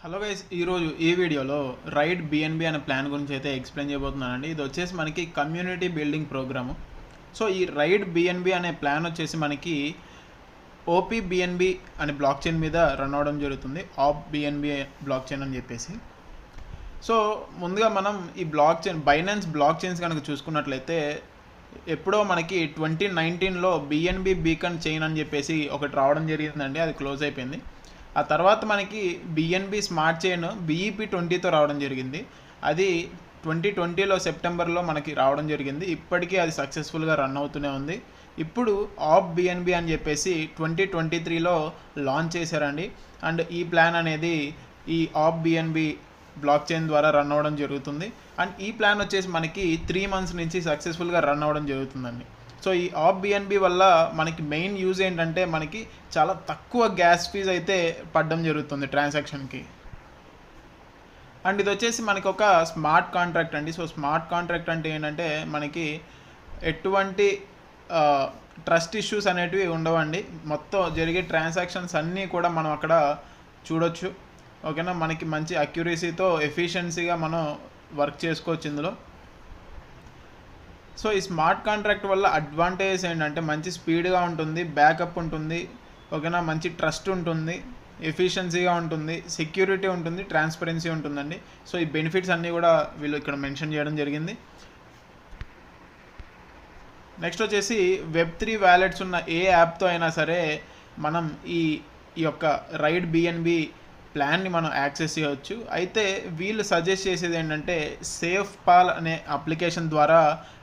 Hello guys, ఈరోజు ఈ వీడియోలో రైడ్ బిఎన్బి అనే ప్లాన్ గురించి అయితే ఎక్స్ప్లెయిన్ చేయబోతున్నానండి. ఇది వచ్చేసి మనకి కమ్యూనిటీ బిల్డింగ్ ప్రోగ్రాము. సో ఈ రైడ్ బిఎన్బి అనే ప్లాన్ వచ్చేసి మనకి ఓపీ బిఎన్బి అనే బ్లాక్ చైన్ మీద రన్ అవ్వడం జరుగుతుంది. ఆప్ బిఎన్బి బ్లాక్ చైన్ అని చెప్పేసి. సో ముందుగా మనం ఈ block chain Binance block chains కనుక చూసుకున్నట్లయితే ఎప్పుడో మనకి 2019లో బిఎన్బి బీకన్ చైన్ అని చెప్పేసి ఒకటి రావడం జరిగిందండి. అది క్లోజ్ అయిపోయింది. ఆ తర్వాత మనకి బిఎన్బి స్మార్ట్ చైన్ BEP20తో రావడం జరిగింది. అది 2020లో సెప్టెంబర్లో మనకి రావడం జరిగింది. ఇప్పటికీ అది సక్సెస్ఫుల్గా రన్ అవుతూనే ఉంది. ఇప్పుడు ఆప్ బిఎన్బి అని చెప్పేసి 2023లో లాంచ్ చేశారండి. అండ్ ఈ ప్లాన్ అనేది ఈ ఆప్ బిఎన్బి బ్లాక్ చైన్ ద్వారా రన్ అవ్వడం జరుగుతుంది. అండ్ ఈ ప్లాన్ వచ్చేసి మనకి 3 months నుంచి సక్సెస్ఫుల్గా రన్ అవ్వడం జరుగుతుందండి. సో ఈ ఆప్ బిఎన్బి వల్ల మనకి మెయిన్ యూజ్ ఏంటంటే మనకి చాలా తక్కువ గ్యాస్ ఫీజ్ అయితే పడడం జరుగుతుంది ట్రాన్సాక్షన్కి. అండ్ ఇది వచ్చేసి మనకి ఒక స్మార్ట్ కాంట్రాక్ట్ అండి. సో స్మార్ట్ కాంట్రాక్ట్ అంటే ఏంటంటే మనకి ఎటువంటి ట్రస్ట్ ఇష్యూస్ అనేటివి ఉండవండి. మొత్తం జరిగే ట్రాన్సాక్షన్స్ అన్నీ కూడా మనం అక్కడ చూడొచ్చు. ఓకేనా, మనకి మంచి అక్యురసీతో ఎఫిషియన్సీగా మనం వర్క్ చేసుకోవచ్చు ఇందులో. సో ఈ స్మార్ట్ కాంట్రాక్ట్ వల్ల అడ్వాంటేజెస్ ఏంటంటే మంచి స్పీడ్గా ఉంటుంది, బ్యాకప్ ఉంటుంది, ఓకేనా, మంచి ట్రస్ట్ ఉంటుంది, ఎఫిషియన్సీగా ఉంటుంది, సెక్యూరిటీ ఉంటుంది, ట్రాన్స్పరెన్సీ ఉంటుందండి. సో ఈ బెనిఫిట్స్ అన్నీ కూడా వీళ్ళు ఇక్కడ మెన్షన్ చేయడం జరిగింది. నెక్స్ట్ వచ్చేసి Web3 వ్యాలెట్స్ ఉన్న ఏ యాప్తో అయినా సరే మనం ఈ యొక్క రైడ్ బిఎన్బి ప్లాన్ని మనం యాక్సెస్ చేయవచ్చు. అయితే వీళ్ళు సజెస్ట్ చేసేది ఏంటంటే సేఫ్ పాల్ అనే అప్లికేషన్ ద్వారా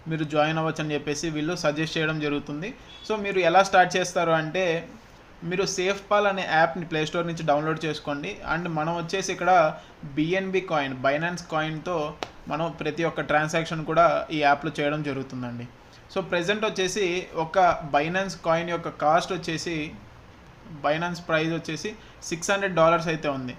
మీరు జాయిన్ అవ్వచ్చు అని చెప్పేసి వీళ్ళు సజెస్ట్ చేయడం జరుగుతుంది. సో మీరు ఎలా స్టార్ట్ చేస్తారు అంటే మీరు సేఫ్ పాల్ అనే యాప్ని ప్లేస్టోర్ నుంచి డౌన్లోడ్ చేసుకోండి. అండ్ మనం వచ్చేసి ఇక్కడ బిఎన్బి కాయిన్, బైనాన్స్ కాయిన్తో మనం ప్రతి ఒక్క ట్రాన్సాక్షన్ కూడా ఈ యాప్లో చేయడం జరుగుతుందండి. సో ప్రెజెంట్ వచ్చేసి ఒక బైనాన్స్ కాయిన్ యొక్క కాస్ట్ వచ్చేసి బైనాన్స్ ప్రైస్ వచ్చేసి $600 అయితే ఉంది.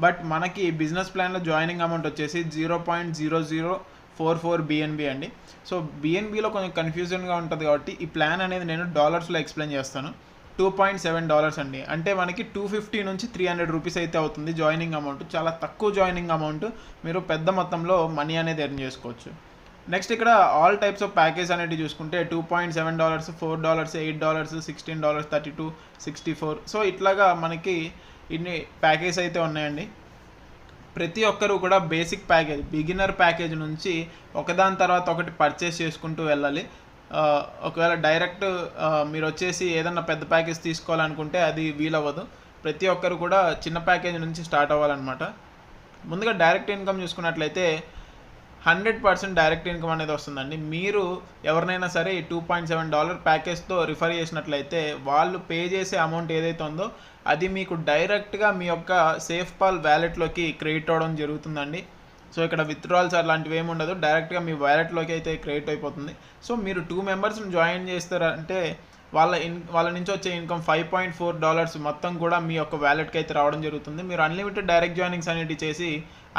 బట్ మనకి బిజినెస్ ప్లాన్లో జాయినింగ్ అమౌంట్ వచ్చేసి 0.0044 బిఎన్బి అండి. సో బిఎన్బిలో కొంచెం కన్ఫ్యూజన్గా ఉంటుంది కాబట్టి ఈ ప్లాన్ అనేది నేను డాలర్స్లో ఎక్స్ప్లెయిన్ చేస్తాను. $2.7 అండి. అంటే మనకి 250 నుంచి 300 రూపీస్ అయితే అవుతుంది జాయినింగ్ అమౌంట్. చాలా తక్కువ జాయినింగ్ అమౌంట్, మీరు పెద్ద మొత్తంలో మనీ అనేది ఎర్న్ చేసుకోవచ్చు. నెక్స్ట్ ఇక్కడ ఆల్ టైప్స్ ఆఫ్ ప్యాకేజ్ అనేది చూసుకుంటే $2.7, $4, $8, $16, $32, $64. సో ఇట్లాగా మనకి ఇన్ని ప్యాకేజ్ అయితే ఉన్నాయండి. ప్రతి ఒక్కరు కూడా బేసిక్ ప్యాకేజ్, బిగినర్ ప్యాకేజ్ నుంచి ఒకదాని తర్వాత ఒకటి పర్చేస్ చేసుకుంటూ వెళ్ళాలి. ఒకవేళ డైరెక్ట్ మీరు వచ్చేసి ఏదన్నా పెద్ద ప్యాకేజ్ తీసుకోవాలనుకుంటే అది వీలవ్వదు. ప్రతి ఒక్కరు కూడా చిన్న ప్యాకేజ్ నుంచి స్టార్ట్ అవ్వాలన్నమాట. ముందుగా డైరెక్ట్ ఇన్కమ్ చూసుకున్నట్లయితే 100% డైరెక్ట్ ఇన్కమ్ అనేది వస్తుందండి. మీరు ఎవరినైనా సరే ఈ $2.7 ప్యాకేజ్తో రిఫర్ చేసినట్లయితే వాళ్ళు పే చేసే అమౌంట్ ఏదైతే ఉందో అది మీకు డైరెక్ట్గా మీ యొక్క సేఫ్ పాల్ వ్యాలెట్లోకి క్రెడిట్ అవ్వడం జరుగుతుందండి. సో ఇక్కడ విత్డ్రాల్స్ అలాంటివి ఏమి ఉండదు, డైరెక్ట్గా మీ వ్యాలెట్లోకి అయితే క్రెడిట్ అయిపోతుంది. సో మీరు 2 మెంబర్స్ని జాయిన్ చేస్తారంటే వాళ్ళ నుంచి వచ్చే ఇన్కమ్ $5.4 మొత్తం కూడా మీ యొక్క వ్యాలెట్కి అయితే రావడం జరుగుతుంది. మీరు అన్లిమిటెడ్ డైరెక్ట్ జాయినింగ్స్ అనేవి చేసి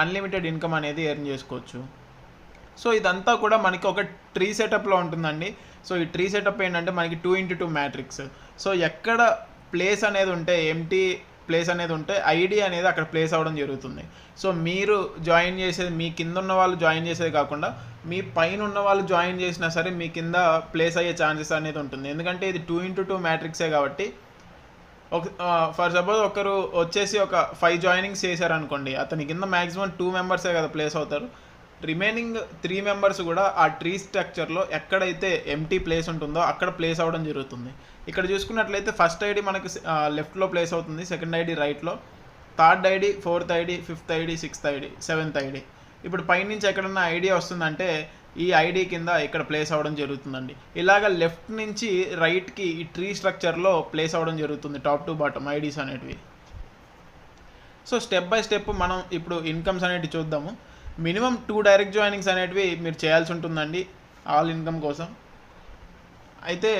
అన్లిమిటెడ్ ఇన్కమ్ అనేది ఎర్న్ చేసుకోవచ్చు. సో ఇదంతా కూడా మనకి ఒక ట్రీ సెటప్లో ఉంటుందండి. సో ఈ ట్రీ సెటప్ ఏంటంటే మనకి 2x2 మ్యాట్రిక్స్. సో ఎక్కడ ప్లేస్ అనేది ఉంటే, ఎంటీ ప్లేస్ అనేది ఉంటే ఐడి అనేది అక్కడ ప్లేస్ అవ్వడం జరుగుతుంది. సో మీరు జాయిన్ చేసేది, మీ కింద ఉన్న వాళ్ళు జాయిన్ చేసేది కాకుండా మీ పైన ఉన్న వాళ్ళు జాయిన్ చేసినా సరే మీ కింద ప్లేస్ అయ్యే ఛాన్సెస్ అనేది ఉంటుంది. ఎందుకంటే ఇది 2x2 మ్యాట్రిక్సే కాబట్టి ఫర్ సపోజ్ ఒకరు వచ్చేసి ఒక 5 జాయినింగ్స్ చేశారనుకోండి, అతని కింద మ్యాక్సిమం 2 మెంబర్సే కదా ప్లేస్ అవుతారు. రిమైనింగ్ 3 మెంబర్స్ కూడా ఆ ట్రీ స్ట్రక్చర్లో ఎక్కడైతే ఎంటీ ప్లేస్ ఉంటుందో అక్కడ ప్లేస్ అవ్వడం జరుగుతుంది. ఇక్కడ చూసుకున్నట్లయితే ఫస్ట్ ఐడి మనకి లెఫ్ట్లో ప్లేస్ అవుతుంది, సెకండ్ ఐడి రైట్లో, third ID, fourth ID, fifth ID, sixth ID, seventh ID. ఇప్పుడు పైనుంచి ఎక్కడన్నా ఐడియా వస్తుందంటే ఈ ఐడి కింద ఇక్కడ ప్లేస్ అవ్వడం జరుగుతుందండి. ఇలాగ లెఫ్ట్ నుంచి రైట్కి ఈ ట్రీ స్ట్రక్చర్లో ప్లేస్ అవ్వడం జరుగుతుంది, టాప్ టు బాటమ్ ఐడీస్ అనేటివి. సో స్టెప్ బై స్టెప్ మనం ఇప్పుడు ఇన్కమ్స్ అనేటివి చూద్దాము. మినిమం 2 డైరెక్ట్ జాయినింగ్స్ అనేటివి మీరు చేయాల్సి ఉంటుందండి ఆల్ ఇన్కమ్ కోసం. అయితే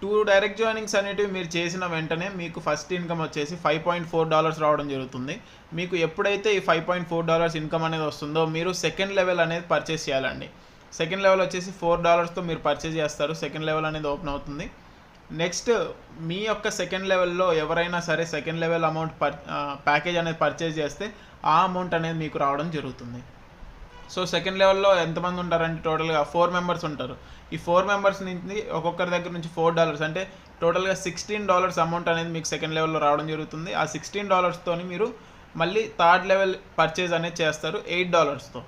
2 డైరెక్ట్ జాయినింగ్స్ అనేటివి మీరు చేసిన వెంటనే మీకు ఫస్ట్ ఇన్కమ్ వచ్చేసి $5.4 రావడం జరుగుతుంది. మీకు ఎప్పుడైతే ఈ $5.4 ఇన్కమ్ అనేది వస్తుందో మీరు సెకండ్ లెవెల్ అనేది పర్చేస్ చేయాలండి. సెకండ్ లెవెల్ వచ్చేసి $4తో మీరు పర్చేస్ చేస్తారు. సెకండ్ లెవెల్ అనేది ఓపెన్ అవుతుంది. నెక్స్ట్ మీ యొక్క సెకండ్ లెవెల్లో ఎవరైనా సరే సెకండ్ లెవెల్ అమౌంట్ ప్యాకేజ్ అనేది పర్చేజ్ చేస్తే ఆ అమౌంట్ అనేది మీకు రావడం జరుగుతుంది. సో సెకండ్ లెవెల్లో ఎంతమంది ఉంటారంటే టోటల్గా 4 మెంబర్స్ ఉంటారు. ఈ 4 మెంబర్స్ నుంచి ఒక్కొక్కరి దగ్గర నుంచి $4 అంటే టోటల్గా $16 అమౌంట్ అనేది మీకు సెకండ్ లెవెల్లో రావడం జరుగుతుంది. ఆ $16 మీరు మళ్ళీ థర్డ్ లెవెల్ పర్చేజ్ అనేది చేస్తారు $8తో.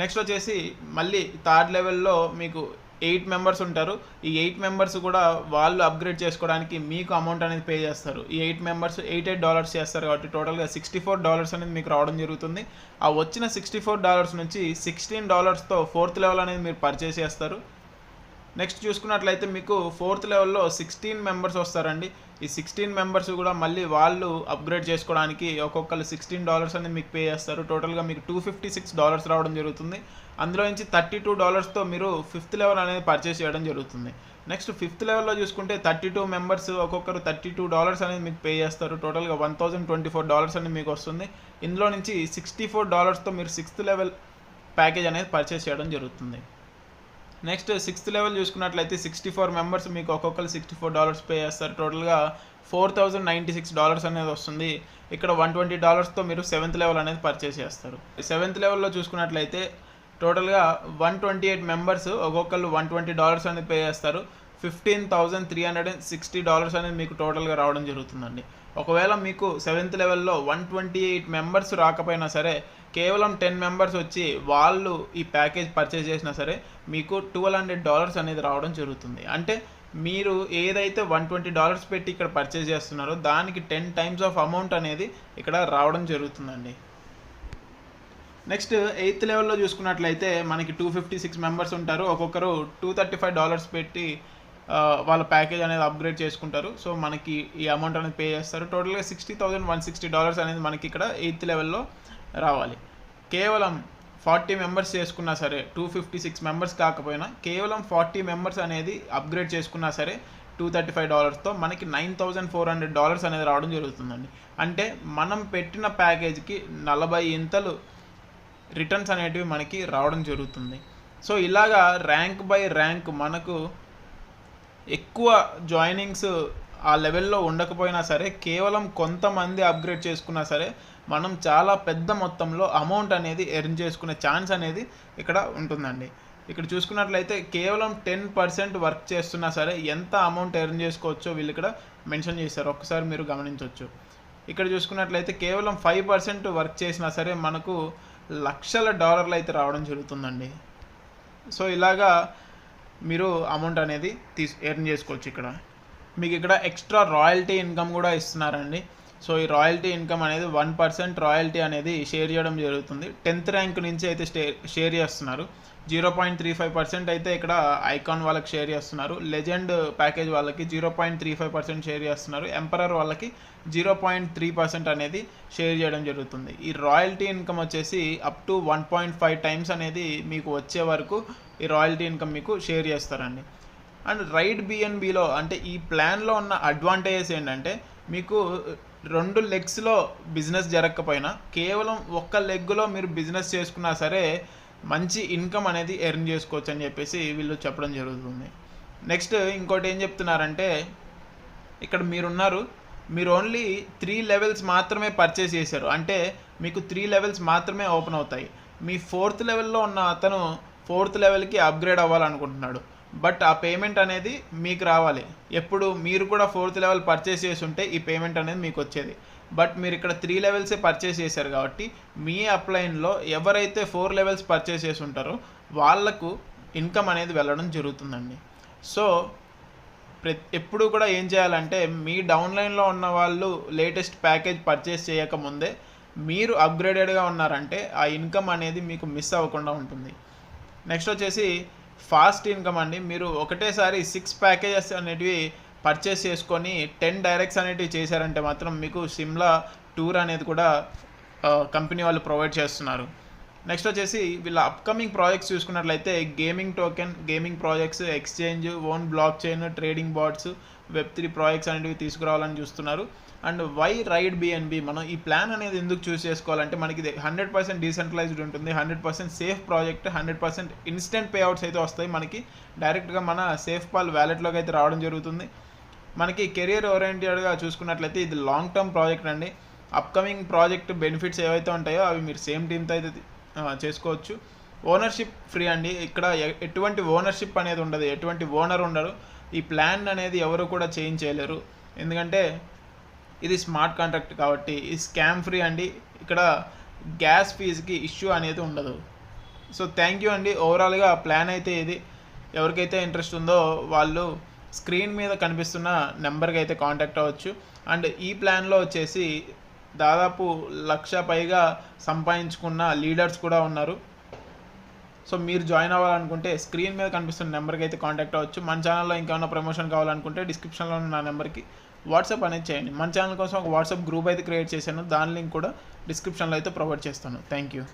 నెక్స్ట్ వచ్చేసి మళ్ళీ థర్డ్ లెవెల్లో మీకు 8 మెంబర్స్ ఉంటారు. ఈ 8 మెంబర్స్ కూడా వాళ్ళు అప్గ్రేడ్ చేసుకోవడానికి మీకు అమౌంట్ అనేది పే చేస్తారు. ఈ 8 మెంబర్స్ $88 చేస్తారు కాబట్టి టోటల్గా $64 అనేది మీకు రావడం జరుగుతుంది. ఆ వచ్చిన $64 నుంచి $16తో ఫోర్త్ లెవెల్ అనేది మీరు పర్చేస్ చేస్తారు. నెక్స్ట్ చూసుకున్నట్లయితే మీకు ఫోర్త్ లెవెల్లో 16 మెంబర్స్ వస్తారండి. ఈ 16 మెంబర్స్ కూడా మళ్ళీ వాళ్ళు అప్గ్రేడ్ చేసుకోవడానికి ఒక్కొక్కరు $16 అనేది మీకు పే చేస్తారు. టోటల్గా మీకు $256 రావడం జరుగుతుంది. అందులో నుంచి $32తో మీరు ఫిఫ్త్ లెవెల్ అనేది పర్చేస్ చేయడం జరుగుతుంది. నెక్స్ట్ ఫిఫ్త్ లెవెల్లో చూసుకుంటే 32 మెంబర్స్ ఒక్కొక్కరు $32 అనేది మీకు పే చేస్తారు. టోటల్గా $1024 అనేది మీకు వస్తుంది. ఇందులో నుంచి $64తో మీరు సిక్స్త్ లెవెల్ ప్యాకేజ్ అనేది పర్చేస్ చేయడం జరుగుతుంది. నెక్స్ట్ సిక్స్త్ లెవెల్ చూసుకున్నట్లయితే 64 మెంబర్స్ మీకు ఒక్కొక్కరు $64 పే చేస్తారు. టోటల్గా $4096 అనేది వస్తుంది. ఇక్కడ $120తో మీరు సెవెంత్ లెవెల్ అనేది పర్చేస్ చేస్తారు. సెవెంత్ లెవెల్లో చూసుకున్నట్లయితే టోటల్గా 128 మెంబర్స్ ఒక్కొక్కరు $120 అనేది పే చేస్తారు. $15,360 అనేది మీకు టోటల్గా రావడం జరుగుతుందండి. ఒకవేళ మీకు సెవెంత్ లెవెల్లో 128 మెంబర్స్ రాకపోయినా సరే కేవలం 10 మెంబర్స్ వచ్చి వాళ్ళు ఈ ప్యాకేజ్ పర్చేస్ చేసినా సరే మీకు $1200 అనేది రావడం జరుగుతుంది. అంటే మీరు ఏదైతే $120 పెట్టి ఇక్కడ పర్చేస్ చేస్తున్నారో దానికి 10 టైమ్స్ ఆఫ్ అమౌంట్ అనేది ఇక్కడ రావడం జరుగుతుందండి. నెక్స్ట్ ఎయిత్ లెవెల్లో చూసుకున్నట్లయితే మనకి 256 మెంబర్స్ ఉంటారు. ఒక్కొక్కరు $235 పెట్టి వాళ్ళ ప్యాకేజ్ అనేది అప్గ్రేడ్ చేసుకుంటారు. సో మనకి ఈ అమౌంట్ అనేది పే చేస్తారు. టోటల్గా $60,160 అనేది మనకి ఇక్కడ ఎయిత్ లెవెల్లో రావాలి. కేవలం 40 మెంబర్స్ చేసుకున్నా సరే 256 మెంబర్స్ కాకపోయినా కేవలం 40 మెంబర్స్ అనేది అప్గ్రేడ్ చేసుకున్నా సరే $235తో మనకి $9,400 అనేది రావడం జరుగుతుందండి. అంటే మనం పెట్టిన ప్యాకేజ్కి 40 ఇంతలు రిటర్న్స్ అనేటివి మనకి రావడం జరుగుతుంది. సో ఇలాగా ర్యాంక్ బై ర్యాంక్ మనకు ఎక్కువ జాయినింగ్స్ ఆ లెవెల్లో ఉండకపోయినా సరే కేవలం కొంతమంది అప్గ్రేడ్ చేసుకున్నా సరే మనం చాలా పెద్ద మొత్తంలో అమౌంట్ అనేది ఎర్న్ చేసుకునే ఛాన్స్ అనేది ఇక్కడ ఉంటుందండి. ఇక్కడ చూసుకున్నట్లయితే కేవలం 10% వర్క్ చేస్తున్నా సరే ఎంత అమౌంట్ ఎర్న్ చేసుకోవచ్చో వీళ్ళు ఇక్కడ మెన్షన్ చేశారు. ఒక్కసారి మీరు గమనించవచ్చు. ఇక్కడ చూసుకున్నట్లయితే కేవలం 5% వర్క్ చేసినా సరే మనకు లక్షల డాలర్లు అయితే రావడం జరుగుతుందండి. సో ఇలాగా మీరు అమౌంట్ అనేది ఎర్న్ చేసుకోవచ్చు. ఇక్కడ మీకు ఇక్కడ ఎక్స్ట్రా రాయల్టీ ఇన్కమ్ కూడా ఇస్తున్నారండి. సో ఈ రాయల్టీ ఇన్కమ్ అనేది 1% రాయల్టీ అనేది షేర్ చేయడం జరుగుతుంది. 10th ర్యాంక్ నుంచి అయితే షేర్ చేస్తున్నారు. 0.35% అయితే ఇక్కడ ఐకాన్ వాళ్ళకి షేర్ చేస్తున్నారు. లెజెండ్ ప్యాకేజ్ వాళ్ళకి 0.35% షేర్ చేస్తున్నారు. ఎంపరర్ వాళ్ళకి 0.3% అనేది షేర్ చేయడం జరుగుతుంది. ఈ రాయల్టీ ఇన్కమ్ వచ్చేసి అప్ టు 1.5 టైమ్స్ అనేది మీకు వచ్చే వరకు ఈ రాయల్టీ ఇన్కమ్ మీకు షేర్ చేస్తారండి. అండ్ రైడ్ బిఎన్బిలో అంటే ఈ ప్లాన్లో ఉన్న అడ్వాంటేజెస్ ఏంటంటే మీకు 2 లెగ్స్లో బిజినెస్ జరగకపోయినా కేవలం ఒక్క లెగ్లో మీరు బిజినెస్ చేసుకున్నా సరే మంచి ఇన్కమ్ అనేది ఎర్న్ చేసుకోవచ్చు అని చెప్పేసి వీళ్ళు చెప్పడం జరుగుతుంది. నెక్స్ట్ ఇంకోటి ఏం చెప్తున్నారంటే ఇక్కడ మీరు ఓన్లీ 3 లెవెల్స్ మాత్రమే పర్చేస్ చేశారు. అంటే మీకు 3 లెవెల్స్ మాత్రమే ఓపెన్ అవుతాయి. మీ 4th లెవెల్లో ఉన్న అతను 4th లెవెల్కి అప్గ్రేడ్ అవ్వాలనుకుంటున్నాడు. బట్ ఆ పేమెంట్ అనేది మీకు రావాలి. ఎప్పుడు మీరు కూడా 4th లెవెల్ పర్చేస్ చేసి ఉంటే ఈ పేమెంట్ అనేది మీకు వచ్చేది. బట్ మీరు ఇక్కడ 3 లెవెల్సే పర్చేస్ చేశారు కాబట్టి మీ అప్లైన్లో ఎవరైతే 4 లెవెల్స్ పర్చేస్ చేసి ఉంటారో వాళ్లకు ఇన్కమ్ అనేది వెళ్ళడం జరుగుతుందండి. సో ఎప్పుడు కూడా ఏం చేయాలంటే మీ డౌన్లైన్లో ఉన్న వాళ్ళు లేటెస్ట్ ప్యాకేజ్ పర్చేస్ చేయకముందే మీరు అప్గ్రేడెడ్గా ఉన్నారంటే ఆ ఇన్కమ్ అనేది మీకు మిస్ అవ్వకుండా ఉంటుంది. నెక్స్ట్ వచ్చేసి ఫాస్ట్ ఇన్కమ్ అండి. మీరు ఒకటేసారి 6 ప్యాకేజెస్ అనేటివి పర్చేస్ చేసుకొని 10 డైరెక్ట్స్ అనేటివి చేశారంటే మాత్రం మీకు సిమ్లా టూర్ అనేది కూడా కంపెనీ వాళ్ళు ప్రొవైడ్ చేస్తున్నారు. నెక్స్ట్ వచ్చేసి వీళ్ళ అప్కమింగ్ ప్రాజెక్ట్స్ చూసుకున్నట్లయితే gaming token, gaming projects, exchange, own block chain, trading bots, Web3 projects అనేటివి తీసుకురావాలని చూస్తున్నారు. అండ్ వై రైడ్ బిఎన్బి మనం ఈ ప్లాన్ అనేది ఎందుకు చూస్ చేసుకోవాలంటే మనకి ఇది 100% డీసెంట్రలైజ్డ్ ఉంటుంది, 100% safe project, 100% instant pay outs అయితే వస్తాయి. మనకి డైరెక్ట్గా మన సేఫ్ పాల్ వ్యాలెట్లోకి అయితే రావడం జరుగుతుంది. మనకి కెరియర్ ఓరియంటెడ్గా చూసుకున్నట్లయితే ఇది లాంగ్ టర్మ్ ప్రాజెక్ట్ అండి. అప్కమింగ్ ప్రాజెక్ట్ బెనిఫిట్స్ ఏవైతే ఉంటాయో అవి మీరు సేమ్ టీమ్తో అయితే చేసుకోవచ్చు. ఓనర్షిప్ ఫ్రీ అండి. ఇక్కడ ఎటువంటి ఓనర్షిప్ అనేది ఉండదు, ఎటువంటి ఓనర్ ఉండరు. ఈ ప్లాన్ అనేది ఎవరు కూడా చేంజ్ చేయలేరు, ఎందుకంటే ఇది స్మార్ట్ కాంట్రాక్ట్ కాబట్టి. ఈ స్కామ్ ఫ్రీ అండి. ఇక్కడ గ్యాస్ ఫీజుకి ఇష్యూ అనేది ఉండదు. సో థ్యాంక్ యూ అండి. ఓవరాల్గా ప్లాన్ అయితే ఇది. ఎవరికైతే ఇంట్రెస్ట్ ఉందో వాళ్ళు స్క్రీన్ మీద కనిపిస్తున్న నెంబర్కి అయితే కాంటాక్ట్ అవ్వచ్చు. అండ్ ఈ ప్లాన్లో వచ్చేసి దాదాపు 1,00,000 పైగా సంపాదించుకున్న లీడర్స్ కూడా ఉన్నారు. సో మీరు జాయిన్ అవ్వాలనుకుంటే స్క్రీన్ మీద కనిపిస్తున్న నెంబర్కి అయితే కాంటాక్ట్ అవ్వచ్చు. మన ఛానల్లో ఇంకేమైనా ప్రమోషన్ కావాలనుకుంటే డిస్క్రిప్షన్లో ఉన్న నా నెంబర్కి వాట్సాప్ అనేది చేయండి. మన ఛానల్ కోసం ఒక వాట్సాప్ గ్రూప్ అయితే క్రియేట్ చేశాను, దాని లింక్ కూడా డిస్క్రిప్షన్లో అయితే ప్రొవైడ్ చేస్తాను. Thank you.